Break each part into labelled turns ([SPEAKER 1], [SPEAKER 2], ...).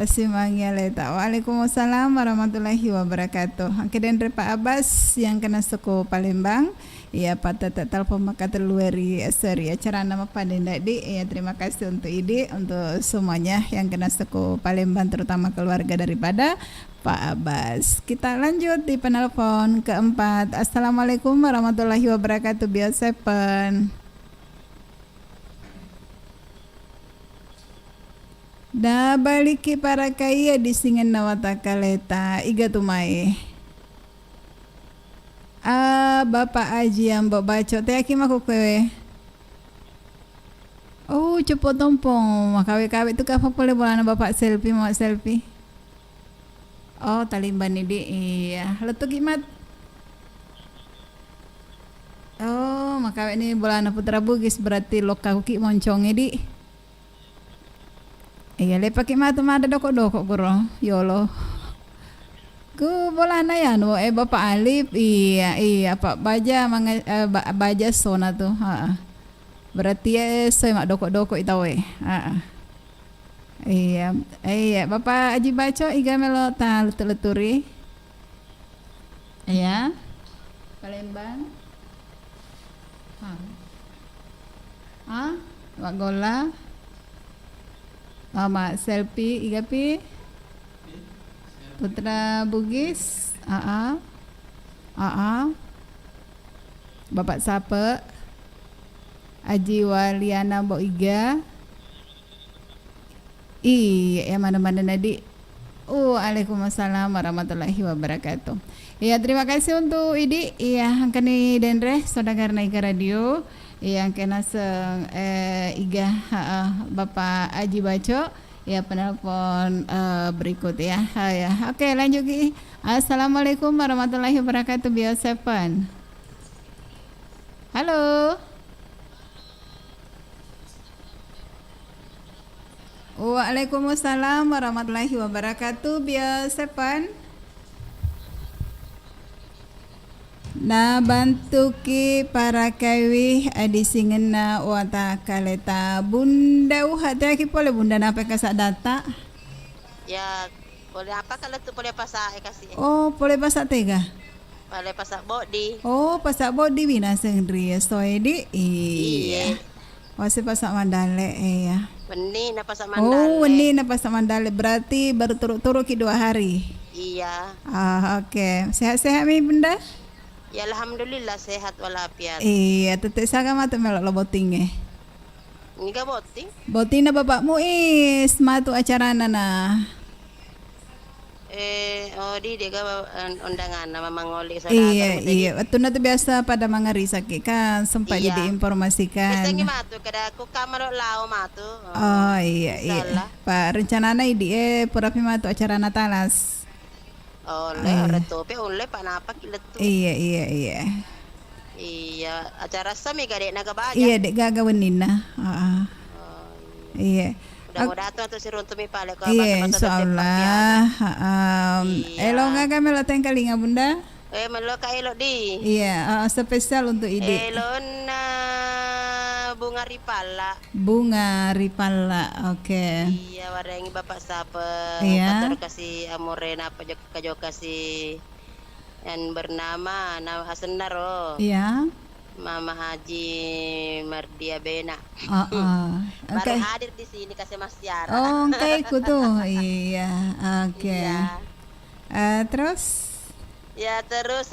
[SPEAKER 1] Tasimangnya leta. Waalaikumsalam warahmatullahi wabarakatuh. Oke dan Pak Abbas yang kena suku Palembang. Ya pada telepon maka terluari seri acara nama pandai di. Ya terima kasih untuk ide untuk semuanya yang kena suku Palembang terutama keluarga daripada Pak Abbas. Kita lanjut di penelpon keempat. Assalamualaikum warahmatullahi wabarakatuh. Biasa pen. Da baliki para kaya di singen nawata kaleta iga tumai. Bapak Aji yang baca teh aki maku kue. Oh cepot tompong makawe-kawe itu apa boleh bolana bapak selfie mau selfie. Oh talimban ini iya letuk imat. Oh makawe ini bolana putra bugis berarti loka kuki moncong di. Iya lepak mata mada doko-doko guru yolo. Ku bolana ya no Bapak Alif iya Pak Baja baja sona tuh. Berarti saya mak doko-doko itawe. Iya Bapak Aji Baco iga melo ta leturi. Iya. Palembang. Wak gola. Mama selfie iga pi. Putra Bugis. Bapak Sape. Aji Waliana Mbok Iga. Iya mana-mana nadi. Waalaikumsalam warahmatullahi wabarakatuh. Ya terima kasih untuk idi. Iya angkani denre saudarana Iga Radio. Yang kena seng iga Bapak Aji Baco ya penelpon berikut ya. Oke lanjut Ki. Assalamualaikum warahmatullahi wabarakatuh. Biasa Pan. Halo. Waalaikumsalam warahmatullahi wabarakatuh. Biasa Pan. Na bantu ki para kawi adi singena wata kaleta bunda hati ki pole bunda napa kasak data
[SPEAKER 2] ya boleh apa kalau tu boleh pasak kasih
[SPEAKER 1] boleh pasak tega
[SPEAKER 2] boleh pasak body
[SPEAKER 1] pasak body bina sendiri soedi iya wasi pasak mandale ya
[SPEAKER 2] weni na pasak mandale
[SPEAKER 1] weni na pasak mandale berarti baru turut-turut ki 2 hari
[SPEAKER 2] iya
[SPEAKER 1] oke. Sehat-sehat mi bunda.
[SPEAKER 2] Ya alhamdulillah sehat walafiat.
[SPEAKER 1] Iya, tetek saga mata melok lo boting
[SPEAKER 2] Niga boting?
[SPEAKER 1] Boting na bapakmu matu acara nana.
[SPEAKER 2] Di dia undangan nama mangoli saudara.
[SPEAKER 1] Iya. Waktu nanti biasa pada mangari sakit kan sempat jadi informasikan.
[SPEAKER 2] Biasanya matu kada aku kamar lau matu.
[SPEAKER 1] Iya. Pak rencananya ini purapi matu acara Natalas.
[SPEAKER 2] Oleh tope oleh panapa kiletu.
[SPEAKER 1] Iya.
[SPEAKER 2] Iya, acara sami gadek naga baja.
[SPEAKER 1] Iya, dek gagawenin na. Iya.
[SPEAKER 2] Mudah-mudahan tuh si runtumi pale ko
[SPEAKER 1] iya, insyaallah. Elo nga kami lateng kalinga bunda.
[SPEAKER 2] Melo ka elo di.
[SPEAKER 1] Iya, spesial untuk ide.
[SPEAKER 2] Elo na bunga ripala. Oke. Iya, warengi bapak sapa.
[SPEAKER 1] Iya.
[SPEAKER 2] Pator kasih amorena apa kajo kasih yang bernama nama Hasanaro.
[SPEAKER 1] Iya.
[SPEAKER 2] Mama Haji Mardia Bena.
[SPEAKER 1] Baru
[SPEAKER 2] hadir di sini kasih Mas Tiara.
[SPEAKER 1] Oke, tuh. Iya. Oke.
[SPEAKER 2] Iya.
[SPEAKER 1] Terus?
[SPEAKER 2] Ya terus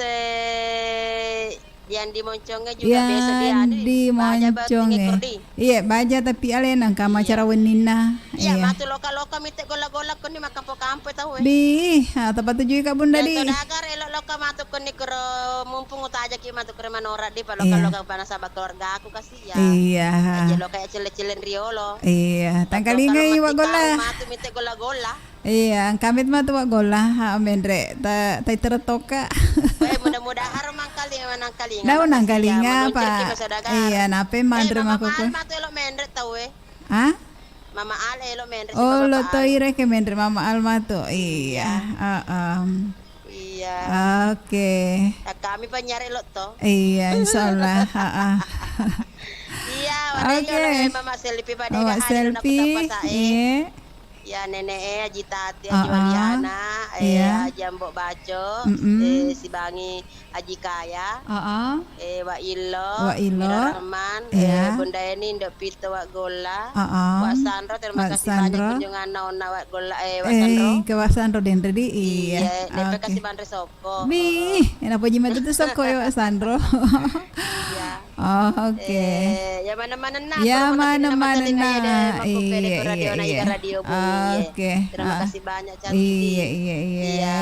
[SPEAKER 2] yang di Moncongnya juga besok dia
[SPEAKER 1] di Moncongnya. Iya, baja tapi alena kama cara wenina.
[SPEAKER 2] Iya, matu loka-loka mite gola-gola ko ni makampo-kampo tahu.
[SPEAKER 1] Tepat tujuh ka bunda di.
[SPEAKER 2] Dagar elok-loka matu ko ni kero mumpung utaja ki matu kero manora di paloka-loka pana sabak keluarga aku kasih ya.
[SPEAKER 1] Iya.
[SPEAKER 2] Aja lo kayak cile-cilen riolo.
[SPEAKER 1] Iya, tangkalinga iwa gola.
[SPEAKER 2] Matu mite gola-gola.
[SPEAKER 1] Iya, kamit mah tuh gola mendre ta tertoka.
[SPEAKER 2] Mudah-mudahan manang kalinga.
[SPEAKER 1] Daun nang kalinga Pak. Iya, nape mandre mako ko.
[SPEAKER 2] Mama Al mendre tahu Mama Al elo mendre.
[SPEAKER 1] Lo toire ke mendre Mama Al mato. Iya,
[SPEAKER 2] Iya.
[SPEAKER 1] Oke.
[SPEAKER 2] Kami penyari lo to.
[SPEAKER 1] Iya, insyaallah.
[SPEAKER 2] Iya, wadanya Mama selfie pada
[SPEAKER 1] selfie. Iya.
[SPEAKER 2] Ya nenek Haji Tati, Haji
[SPEAKER 1] Heeh.
[SPEAKER 2] Waliana,
[SPEAKER 1] Iya.
[SPEAKER 2] Haji Ambok Baco,
[SPEAKER 1] Mm-mm.
[SPEAKER 2] si Bangi Haji Kaya,
[SPEAKER 1] Heeh.
[SPEAKER 2] Wak Ilo,
[SPEAKER 1] Wak Ilo.
[SPEAKER 2] Mira Rahman,
[SPEAKER 1] Iya.
[SPEAKER 2] Bunda Eni, Ndok Pito, Wak Gola,
[SPEAKER 1] Heeh.
[SPEAKER 2] Wak Sandro, terima
[SPEAKER 1] Wak
[SPEAKER 2] kasih banyak
[SPEAKER 1] Sandro.
[SPEAKER 2] kunjungan Nona Wak Gola, Wak Sandro.
[SPEAKER 1] Kawasan Roden tadi. Iya.
[SPEAKER 2] Iya, nepe
[SPEAKER 1] Oke.
[SPEAKER 2] kasih bandre soko.
[SPEAKER 1] Bih, kenapa jimat itu soko ya Wak Sandro?
[SPEAKER 2] Iya.
[SPEAKER 1] Oh, oke.
[SPEAKER 2] Ya mana-mana nak,
[SPEAKER 1] Ya
[SPEAKER 2] kalau mana kini nama
[SPEAKER 1] mana-mana
[SPEAKER 2] telinga ya deh,
[SPEAKER 1] nah.
[SPEAKER 2] maku pede
[SPEAKER 1] Iya,
[SPEAKER 2] ke
[SPEAKER 1] iya,
[SPEAKER 2] radio na
[SPEAKER 1] iya.
[SPEAKER 2] ika radio bumi ya.
[SPEAKER 1] Oke.
[SPEAKER 2] Terima kasih banyak
[SPEAKER 1] Iya,
[SPEAKER 2] cantik.
[SPEAKER 1] iya, iya.
[SPEAKER 2] Iya,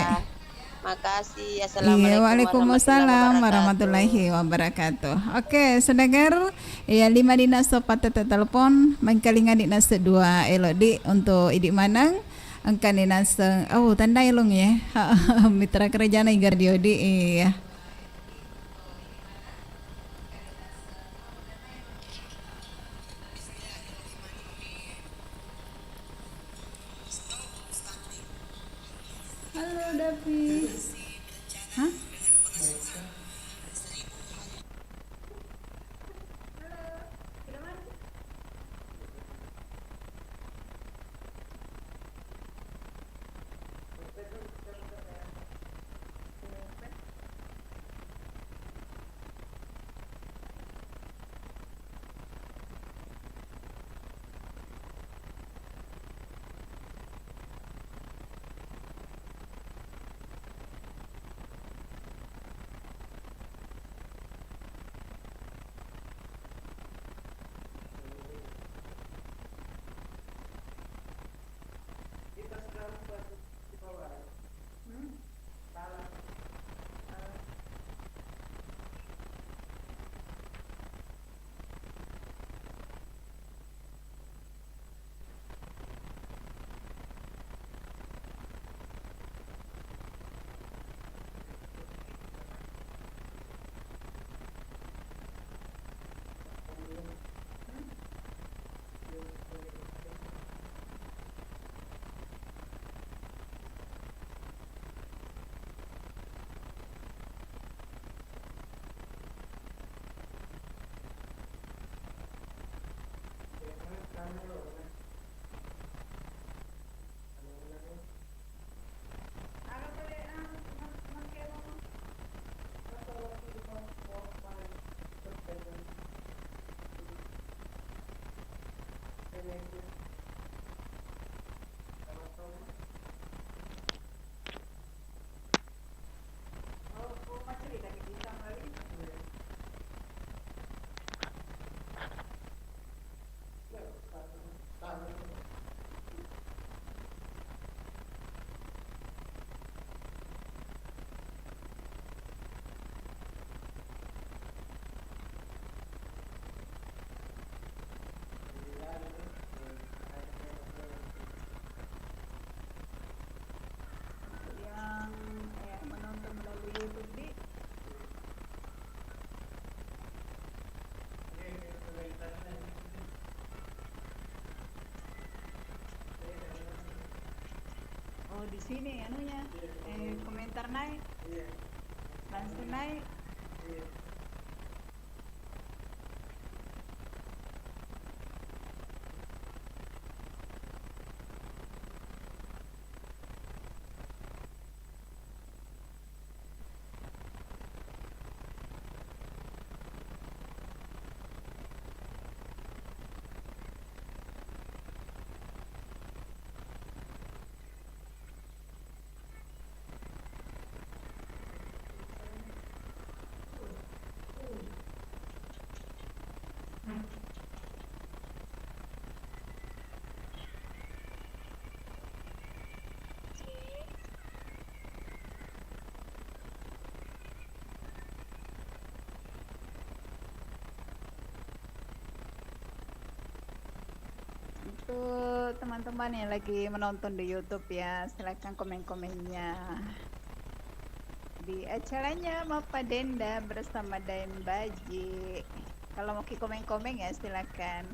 [SPEAKER 2] makasih.
[SPEAKER 1] Iya,
[SPEAKER 2] Assalamualaikum warahmatullahi
[SPEAKER 1] waalaikumsalam
[SPEAKER 2] wabarakatuh.
[SPEAKER 1] warahmatullahi wabarakatuh. Oke, sedengar ya 5 dina sopat telepon, mangkalingan dina sedua elodi untuk idik manang angkan dina tanda ilung ya. Mitra kerja na igar diodi iya. Halo Davi. Hah? Yang menonton melalui YouTube di di sini anunya komentar naik langsung naik. Untuk teman-teman yang lagi menonton di YouTube ya, silakan komen-komennya. Di acaranya Mapa Denda bersama Dain Baji. Kalau mau komen-komen ya silakan.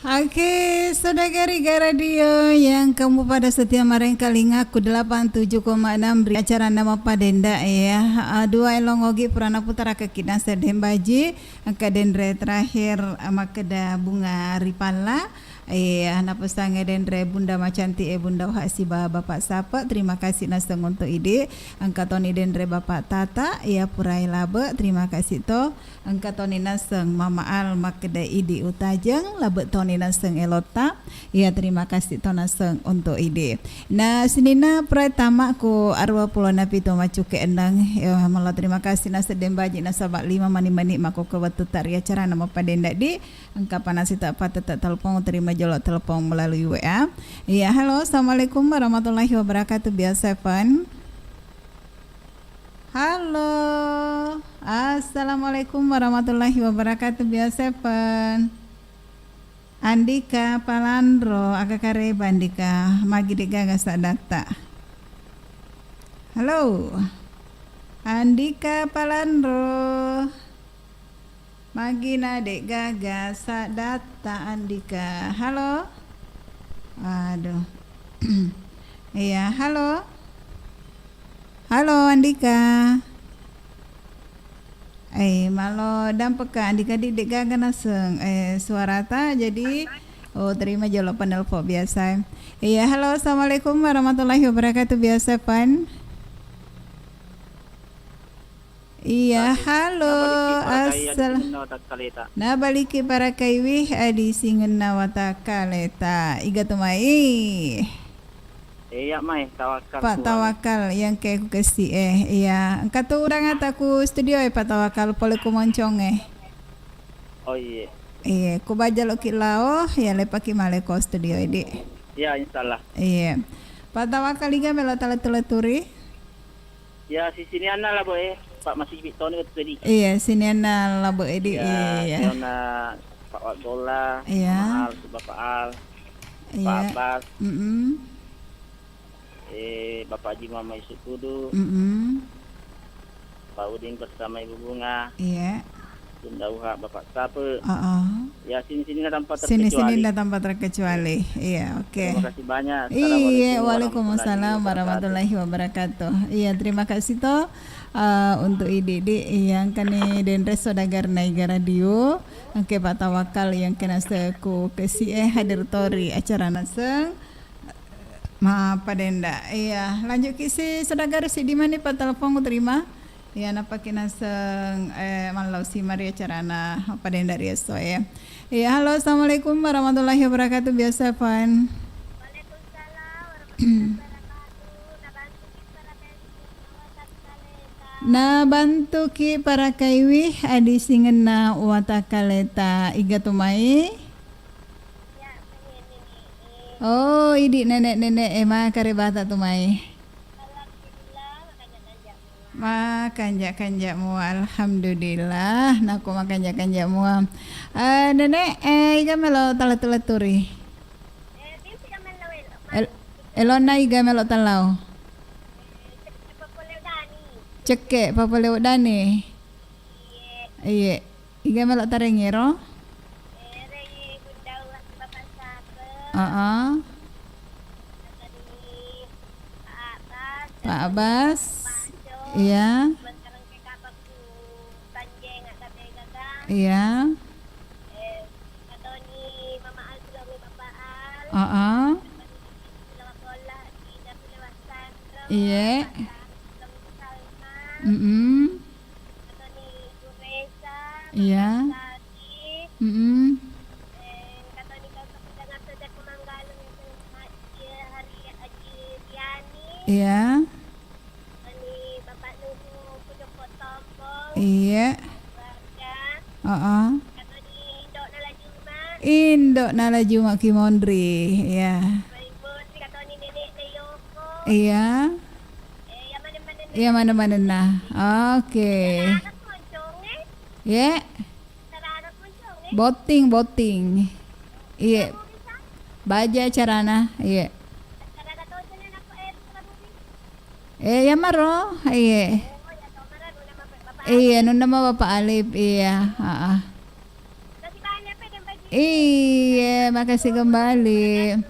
[SPEAKER 1] Oke, saudari radio yang kamu pada setia mareng kalingaku 87,6 acara nama Padenda ya. Dua elongogi purana putara kekina sedembaji angka dendre terakhir makeda bunga ripala. Anak pesange dendre Bunda Macanti Bunda Hasiba Bapak Sapa, terima kasih naseng untuk ide angka toni dendre Bapak Tata ya purai labe, terima kasih to angka toni naseng Mama Al makeda ide utajeng labe toni naseng elota ya, terima kasih to naseng untuk ide. Nah sinina pertama ku arwah pulona pito macu ke endang ya malah terima kasih nasa dembaji nasa bak 5 mani mako ke watu taria cara nama Padenda di angka panasita patata telepon terima jolok telepon melalui WA. Ya, halo, assalamualaikum warahmatullahi wabarakatuh. Biasa Pan. Halo, assalamualaikum warahmatullahi wabarakatuh. Biasa Pan. Andika Palandro, akakare Bandika, magi digaga sadata. Halo, Andika Palandro. Magina dek gaga data Andika. Halo. Aduh. Iya, halo. Halo Andika. Malo dampeka Andika dek gaga naseng suarata jadi terima jawab penelpon biasa. Iya, halo, assalamualaikum warahmatullahi wabarakatuh. Biasa Pan. Iya, halo, nah baliki para kaiwih adi singen nawata kaleta iga tumai.
[SPEAKER 3] Iya mai tawakal.
[SPEAKER 1] Pak Tawakal yang kayak ku kesi iya. Kata orang ataku studio Pak Tawakal pole ku moncong
[SPEAKER 3] Oh iya.
[SPEAKER 1] Iya, ku baca lo kilao ya lepaki male ko studio ini.
[SPEAKER 3] Ya insyaallah.
[SPEAKER 1] Iya. Pak Tawakal iga melo teleturi.
[SPEAKER 3] Ya si sini ana lah boy. Pak masih Victor itu tadi.
[SPEAKER 1] Iya, sini ana labo edi.
[SPEAKER 3] Iya. Karena Pak Wadola,
[SPEAKER 1] iya.
[SPEAKER 3] Al, Bapak Al,
[SPEAKER 1] iya.
[SPEAKER 3] Pak Abbas, Bapak Haji Mama Yusuf Kudu, Pak Udin bersama Ibu Bunga.
[SPEAKER 1] Iya.
[SPEAKER 3] Bunda Uha, Bapak Sape. Ya sini tanpa
[SPEAKER 1] Sini
[SPEAKER 3] terkecuali.
[SPEAKER 1] tanpa terkecuali. Iya, oke.
[SPEAKER 3] Terima kasih banyak.
[SPEAKER 1] Iya, waalaikumsalam warahmatullahi wabarakatuh. Iya, terima kasih toh untuk ide yang kani dendre sodagar naiga radio. Oke, Pak Tawakal yang kena seku kesi hadir tori acara naseng. Ma Padenda. Iya, lanjut kisi sodagar si di mana Pak telepon ku terima. Ya napa kina seng malau si Maria Carana Padenda Rieso ya. Ya halo, assalamualaikum warahmatullahi wabarakatuh. Biasa Pan.
[SPEAKER 4] Waalaikumsalam warahmatullahi wabarakatuh.
[SPEAKER 1] Nabantu ki para kaiwi adi singen na watakaleta iga tumai.
[SPEAKER 4] Ya, ini.
[SPEAKER 1] Oh, idi nenek ema karebata tumai. Makan mu alhamdulillah naku makan mu nenek iga melo talaturi elona iga melo talau ceke papaleo dani iya iga melo tarengiro Pak Abbas. Iya. Iya. Iya. Iya. Iya. Iya. Indok nala Juma Kimondri ya. Iya. Iya mana-mana nah. Oke. Ya. Boting. Iya. Baja carana. Iya. Ya maro. Iya. Iya, nung nama Bapak Alip, iya. Iya, makasih kembali.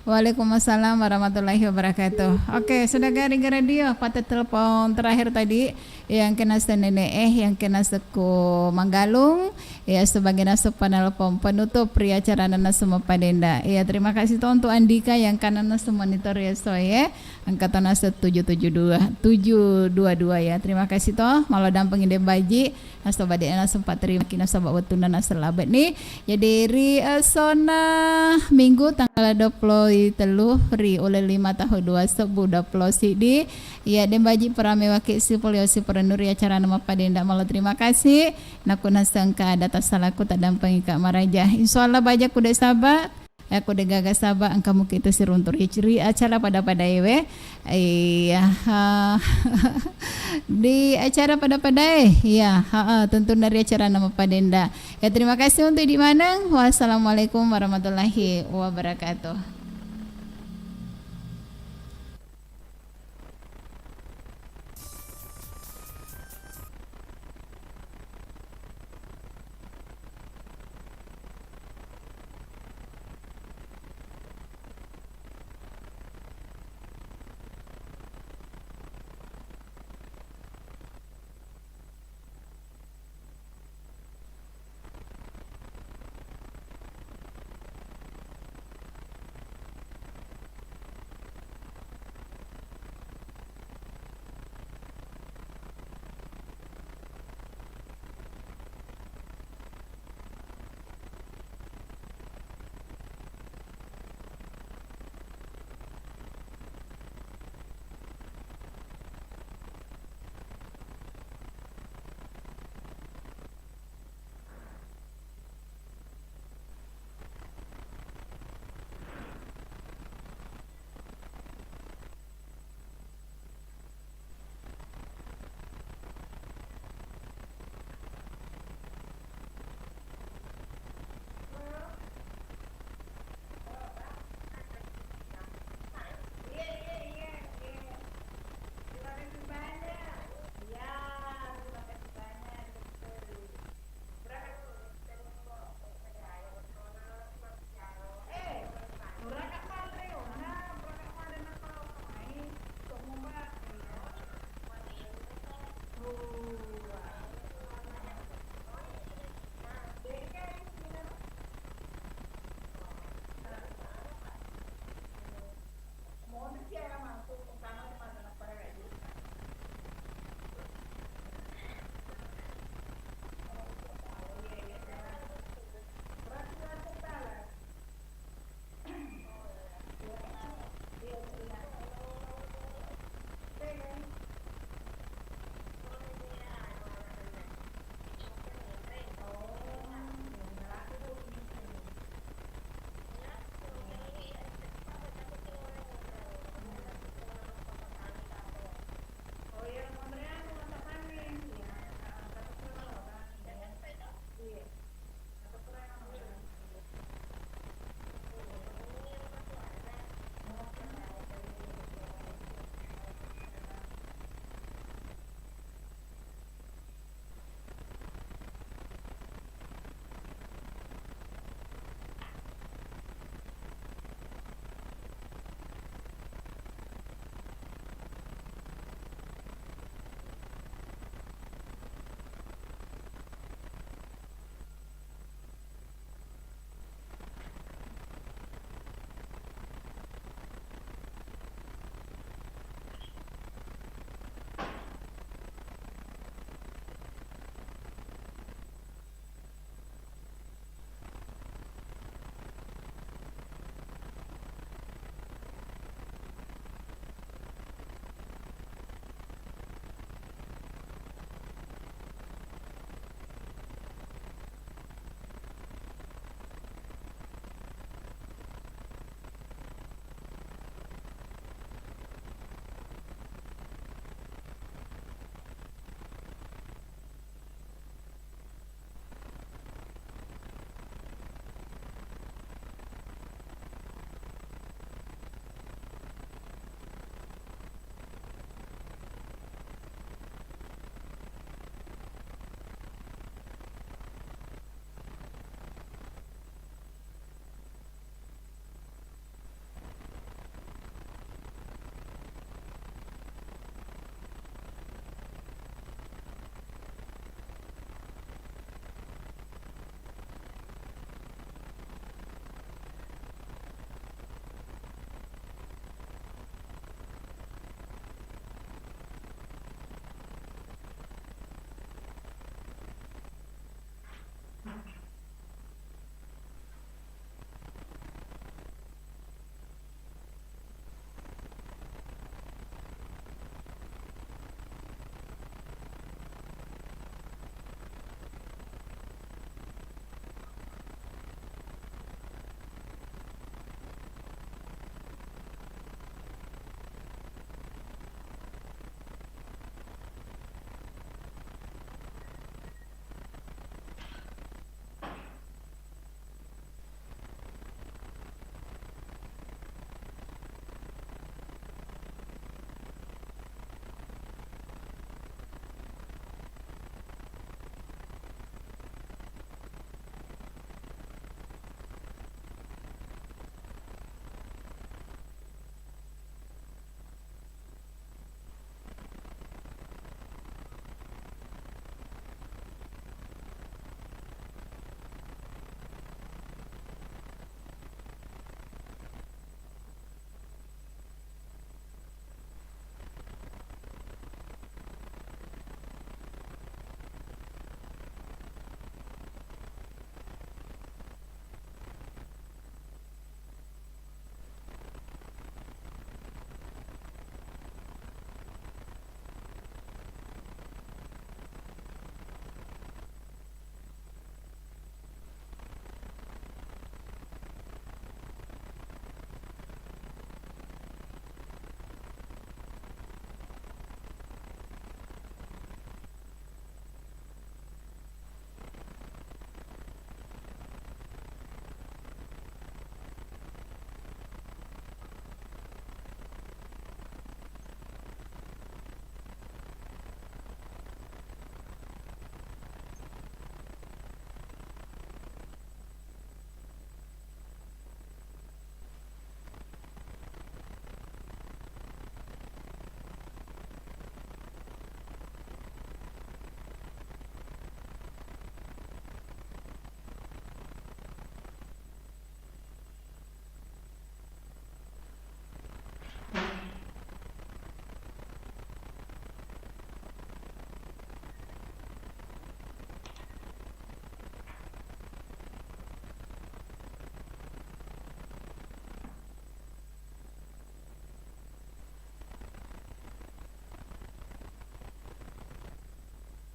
[SPEAKER 1] Waalaikumsalam warahmatullahi wabarakatuh. Oke, sudah garing ke radio. Pada telepon terakhir tadi yang kena nenek yang kena seku Manggalung ya sebagai nasib panel penutup pria acara nana semua padenda. Ya terima kasih toh untuk Andika yang kanan nasa monitor ya soye angkatan nasa 722 ya. Terima kasih toh malah dampingin deh baji nasa badai nasa sempat terima kina sabak wetuna nasa labat nih. Ya dari sona minggu tanggal 23 ri oleh 5 tahun 2 sebu 20 CD ya dan baji perame wakil sipol ya sipol nuri acara nama padenda malah terima kasih naku nasangka data salahku tak dampangi Kak Maraja insyaallah baja kuda sabar aku udah gagas sabar angka mungkin itu siruntur ciri acara pada ewe iya di acara pada ya tentu dari acara nama padenda ya terima kasih untuk di mana wassalamualaikum warahmatullahi wabarakatuh.